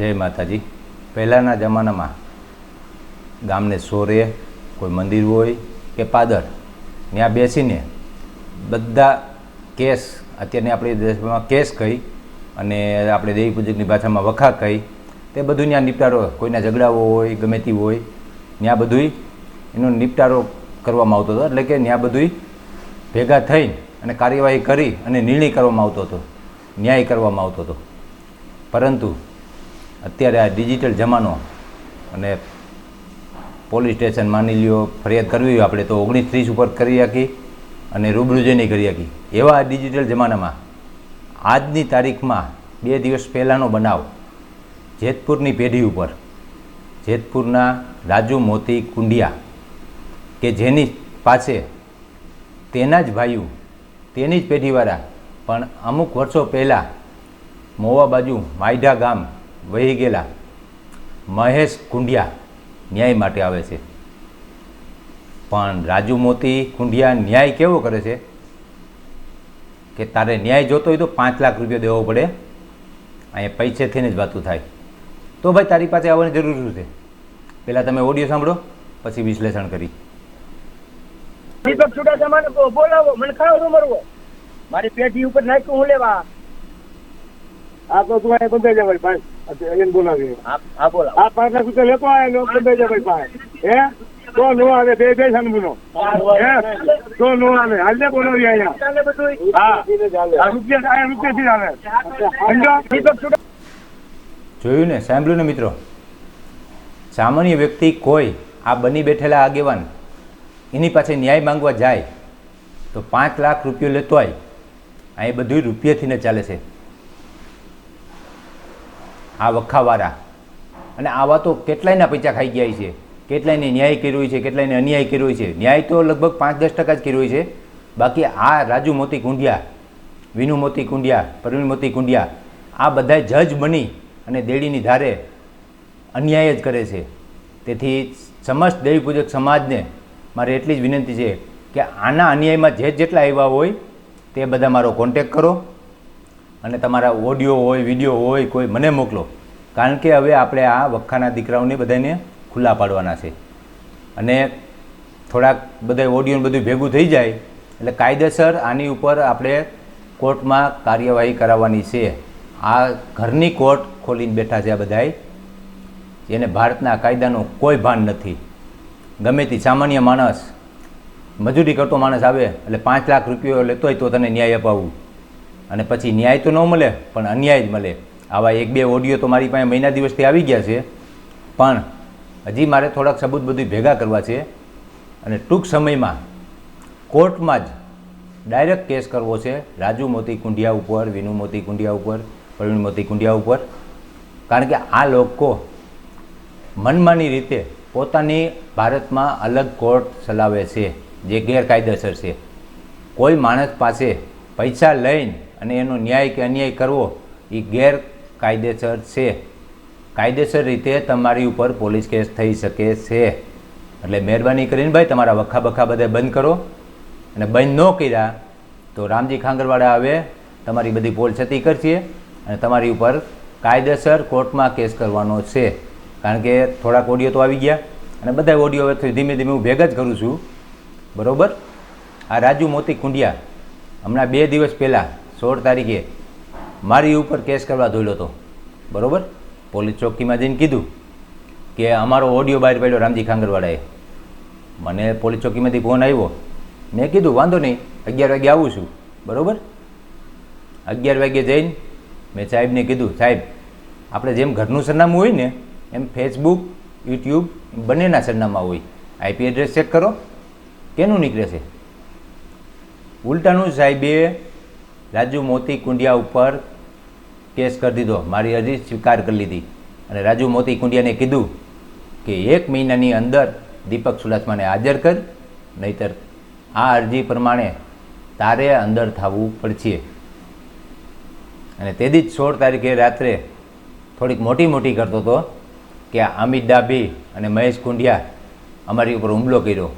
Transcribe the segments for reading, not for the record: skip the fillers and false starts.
જય માતાજી। પહેલાંના જમાનામાં ગામને સોરે કોઈ મંદિર હોય કે પાદર ત્યાં બેસીને બધા કેસ, અત્યારની આપણી દેશમાં કેસ કહી અને આપણે દેવી પૂજકની ભાષામાં વખા કહી, તે બધું ત્યાં નિપટારો, કોઈના ઝઘડાઓ હોય ગમે તે હોય ત્યાં બધું એનો નિપટારો કરવામાં આવતો હતો। એટલે કે ત્યાં બધું ભેગા થઈને અને કાર્યવાહી કરી અને નિર્ણય કરવામાં આવતો હતો, ન્યાય કરવામાં આવતો હતો। પરંતુ અત્યારે આ ડિજિટલ જમાનો અને પોલીસ સ્ટેશન માની લ્યો ફરિયાદ કરવી હોય આપણે તો 19-30 ઉપર કરી શકી અને રૂબરૂ જઈને કરી શકી। એવા આ ડિજિટલ જમાનામાં આજની તારીખમાં 2 દિવસ પહેલાંનો બનાવ જેતપુરની પેઢી ઉપર, જેતપુરના રાજુ મોતી કુંડિયા કે જેની પાસે તેના જ ભાઈઓ, તેની જ પેઢીવાળા પણ અમુક વર્ષો પહેલાં મોવા બાજુ માયઢા ગામ વહી ગયેલા મહેશ કુંડિયા ન્યાય માટે આવે છે। પણ રાજુ મોતી કુંડિયા ન્યાય કેવો કરે છે કે તારે ન્યાય જોતો હોય તો 5 લાખ રૂપિયા દેવો પડે, અહીંયા પૈસેથી જ વાતું થાય। તો ભાઈ તારી પાસે આવવાની જરૂર શું છે? પહેલાં તમે ઓડિયો સાંભળો પછી વિશ્લેષણ કરી। દીપક ચુડાસમાને બોલાવો, મને ખાવ મરવો, મારી પેઢી ઉપર નાખ્યું હું લેવા। આ તો તું બંધાઈ જાય ભાઈ પાંચ એને બોલાવી હા બોલા આ 5 લાખ રૂપિયા લેતો આવે બંધાઈ જાય ભાઈ પાંચ હે તો નો આવે બે સાનબુનો હે તો નો આવે હાલે બોલાવી અહીંયા હા રૂપિયા થી આવે દીપક ચુડા જોયું ને, સાંભળ્યું ને મિત્રો? સામાન્ય વ્યક્તિ કોઈ આ બની બેઠેલા આગેવાન એની પાસે ન્યાય માંગવા જાય તો 5 લાખ રૂપિયો લેતો હોય, અહીં બધું રૂપિયાથી ને ચાલે છે આ વખાવાળા। અને આવા તો કેટલાયના પૈસા ખાઈ ગયા છે, કેટલાયને ન્યાય કર્યો છે, કેટલાયને અન્યાય કર્યો છે। ન્યાય તો લગભગ 5-10% જ કર્યો છે, બાકી આ રાજુ મોતી કુંડિયા, વિનુ મોતી કુંડિયા, પ્રવીણ મોતી કુંડિયા આ બધા જજ બની અને દેડીની ધારે અન્યાય જ કરે છે। તેથી સમસ્ત દેવી પૂજક સમાજને મારે એટલી જ વિનંતી છે કે આના અન્યાયમાં જેટલા આવ્યા હોય તે બધા મારો કોન્ટેક કરો અને તમારા ઓડિયો હોય, વિડીયો હોય કોઈ મને મોકલો, કારણ કે હવે આપણે આ વખાના દીકરાઓને બધાને ખુલ્લા પાડવાના છે અને થોડાક બધા ઓડિયોને બધું ભેગું થઈ જાય એટલે કાયદેસર આની ઉપર આપણે કોર્ટમાં કાર્યવાહી કરાવવાની છે। આ ઘરની કોર્ટ ખોલીને બેઠા છે આ બધાય, જેને ભારતના કાયદાનું કોઈ ભાન નથી। ગમે તે સામાન્ય માણસ, મજૂરી કરતો માણસ આવે એટલે 5 લાખ રૂપિયો લેતો હોય તો તને ન્યાય અપાવવું, અને પછી ન્યાય તો ન મળે પણ અન્યાય જ મળે। આવા 1-2 ઓડિયો તો મારી પાસે મહિના દિવસથી આવી ગયા છે, પણ હજી મારે થોડાક સબૂત બધું ભેગા કરવા છે અને ટૂંક સમયમાં કોર્ટમાં જ ડાયરેક્ટ કેસ કરવો છે રાજુ મોતી કુંડિયા ઉપર, વિનુ મોતી કુંડિયા ઉપર, પ્રવીણ મોતી કુંડિયા ઉપર। કારણ કે આ લોકો મનમાની રીતે પોતાની ભારતમાં અલગ કોર્ટ ચલાવે છે જે ગેરકાયદેસર છે। કોઈ માણસ પાસે પૈસા લઈને અને એનો ન્યાય કે અન્યાય કરવો એ ગેરકાયદેસર છે। કાયદેસર રીતે તમારી ઉપર પોલીસ કેસ થઈ શકે છે। એટલે મહેરબાની કરીને ભાઈ તમારા વખા બખા બધા બંધ કરો, અને બંધ ન કર્યા તો રામજી ખાંગરવાડા આવે, તમારી બધી પોલ છતી કરશે અને તમારી ઉપર કાયદેસર કોર્ટમાં કેસ કરવાનો છે। કારણ કે થોડાક ઓડિયો તો આવી ગયા અને બધા ઓડિયો હવે ધીમે ધીમે હું ભેગા જ કરું છું, બરાબર? આ રાજુ મોતી કુંડિયા હમણાં 2 દિવસ પહેલાં 16 તારીખે મારી ઉપર કેસ કરવા ધોલ્યો હતો, બરાબર? પોલીસ ચોકીમાં જઈને કીધું કે અમારો ઓડિયો બહાર પાડ્યો રામજી ખાંગરવાડાએ। મને પોલીસ ચોકીમાંથી ફોન આવ્યો, મેં કીધું વાંધો નહીં 11 વાગે આવું છું, બરાબર? 11 વાગે જઈને મેં સાહેબને કીધું, સાહેબ આપણે જેમ ઘરનું સરનામું હોય ને એમ ફેસબુક, યુટ્યુબ બંનેના સરનામા હોય, IP એડ્રેસ ચેક કરો કેનું નીકળે છે। ઉલટાનું સાહેબે રાજુ મોતી કુંડિયા ઉપર કેસ કરી દીધો, મારી અરજી સ્વીકાર કરી લીધી અને રાજુ મોતી કુંડિયાને કીધું કે 1 મહિનાની અંદર દીપક ચુડાસમાને હાજર કર, નહીતર આ અરજી પ્રમાણે તારે અંદર થવું પડશે। અને તેથી જ 16 તારીખે રાત્રે થોડીક મોટી કરતો હતો કે અમિત ડાભી અને મહેશ કુંડિયા અમારી ઉપર હુમલો કર્યો,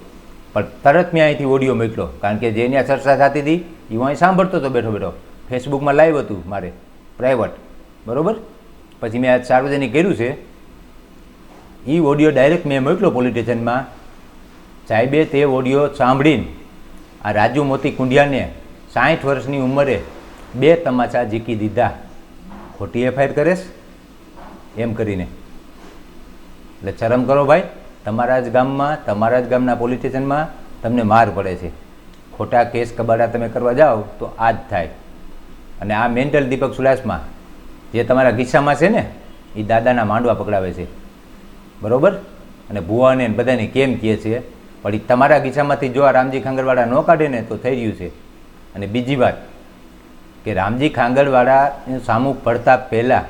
પણ તરત મેં અહીંથી ઓડિયો મોકલ્યો, કારણ કે જેની આ ચર્ચા થતી હતી એ હું અહીં સાંભળતો હતો બેઠો બેઠો, ફેસબુકમાં લાઈવ હતું મારે પ્રાઇવેટ, બરાબર? પછી મેં આ સાર્વજનિક કર્યું છે. એ ઓડિયો ડાયરેક્ટ મેં મોકલ્યો પોલીસ સ્ટેશનમાં. સાહેબે તે ઓડિયો સાંભળીને આ રાજુ મોતી કુંડિયાને 60 વર્ષની ઉંમરે 2 તમાચા ઝીકી દીધા. ખોટી એફઆઈઆર કરેશ એમ કરીને. એટલે શરમ કરો ભાઈ. તમારા જ ગામમાં, તમારા જ ગામના પોલીસ સ્ટેશનમાં તમને માર પડે છે. ખોટા કેસ કબાડા તમે કરવા જાઓ તો આ જ થાય. અને આ મેન્ટલ દીપક સુલાસમાં જે તમારા કિસ્સામાં છે ને, એ દાદાના માંડવા પકડાવે છે, બરાબર. અને ભુવાને બધાને કેમ કહે છે, પણ એ તમારા કિસ્સામાંથી જો આ રામજી ખાંગરવાળા ન કાઢે ને તો થઈ રહ્યું છે. અને બીજી વાત કે રામજી ખાંગરવાળા સામું પડતા પહેલાં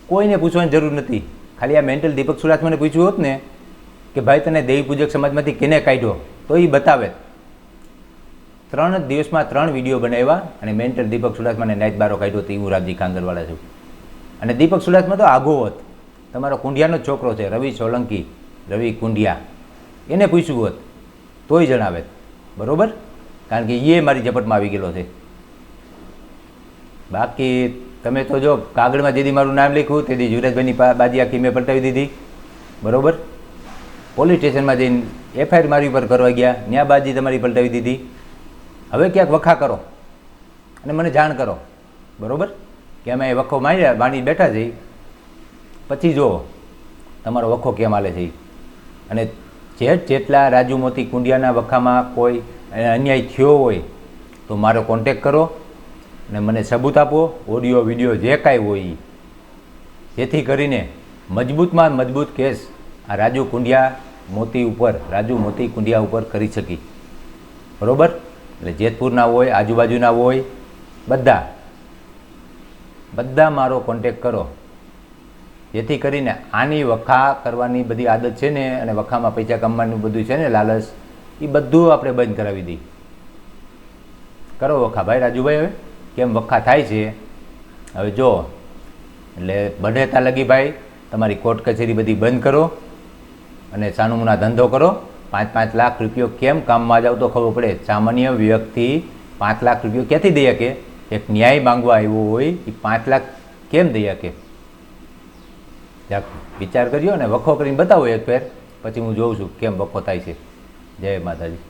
કોઈને પૂછવાની જરૂર નથી. ખાલી આ મેન્ટલ દીપક સુલાસમાને પૂછ્યું હોત ને કે ભાઈ તને દેવી પૂજક સમાજમાંથી કેને કાઢ્યો, તો એ બતાવે. 3 દિવસમાં 3 વિડીયો બનાવ્યા અને મેન્ટલ દીપક સુલાસમાને નાઈટ બારો કાઢ્યો તો હું રામજી ખાંગરવાળા છું. અને દીપક સુલાસમા તો આઘો હોત. તમારો કુંડિયાનો જ છોકરો છે, રવિ સોલંકી, રવિ કુંડિયા. એને પૂછ્યું હોત તોય જણાવે, બરાબર. કારણ કે એ મારી ઝપટમાં આવી ગયેલો છે. બાકી તમે તો જો કાગળમાં જેથી મારું નામ લખ્યું તેથી યુવરાજભાઈની બાજી આખી મેં પલટાવી દીધી, બરાબર. પોલીસ સ્ટેશનમાં જઈને એફઆઈઆર મારી ઉપર કરવા ગયા, ત્યાં બાજી તમારી પલટાવી દીધી. હવે ક્યાંક વખા કરો અને મને જાણ કરો, બરાબર, કે અમે વખો માંડી બેઠા છીએ. પછી જુઓ તમારો વખો કેમ હાલે છે. અને જેટલા રાજુ મોતી કુંડિયાના વખામાં કોઈ અન્યાય થયો હોય તો મારો કોન્ટેક કરો અને મને સબૂત આપો, ઓડિયો વિડીયો જે કાંઈ હોય એ, જેથી કરીને મજબૂતમાં મજબૂત કેસ આ રાજુ મોતી કુંડિયા ઉપર કરી શકી, બરાબર. એટલે જેતપુરના હોય, આજુબાજુના હોય, બધા મારો કોન્ટેક કરો, જેથી કરીને આની વખા કરવાની બધી આદત છે ને, અને વખામાં પૈસા કમાવાનું બધું છે ને, લાલચ, એ બધું આપણે બંધ કરાવી દઈએ. કરો વખા ભાઈ રાજુભાઈ. હવે કેમ વખા થાય છે હવે જો. એટલે બને ત્યાં લગી ભાઈ તમારી કોર્ટ કચેરી બધી બંધ કરો અને સાનુમુના ધંધો કરો. 5-5 લાખ રૂપિયો કેમ કામમાં જાવ તો ખબર પડે. સામાન્ય વ્યક્તિ 5 લાખ રૂપિયો ક્યાંથી દઈ શકે? એક ન્યાય માંગવા આવ્યો હોય એ 5 લાખ કેમ દઈ શકે? વિચાર કર્યો ને વખો કરીને બતાવો એક ફેર, પછી હું જોઉં છું કેમ વખો થાય છે. જય માતાજી.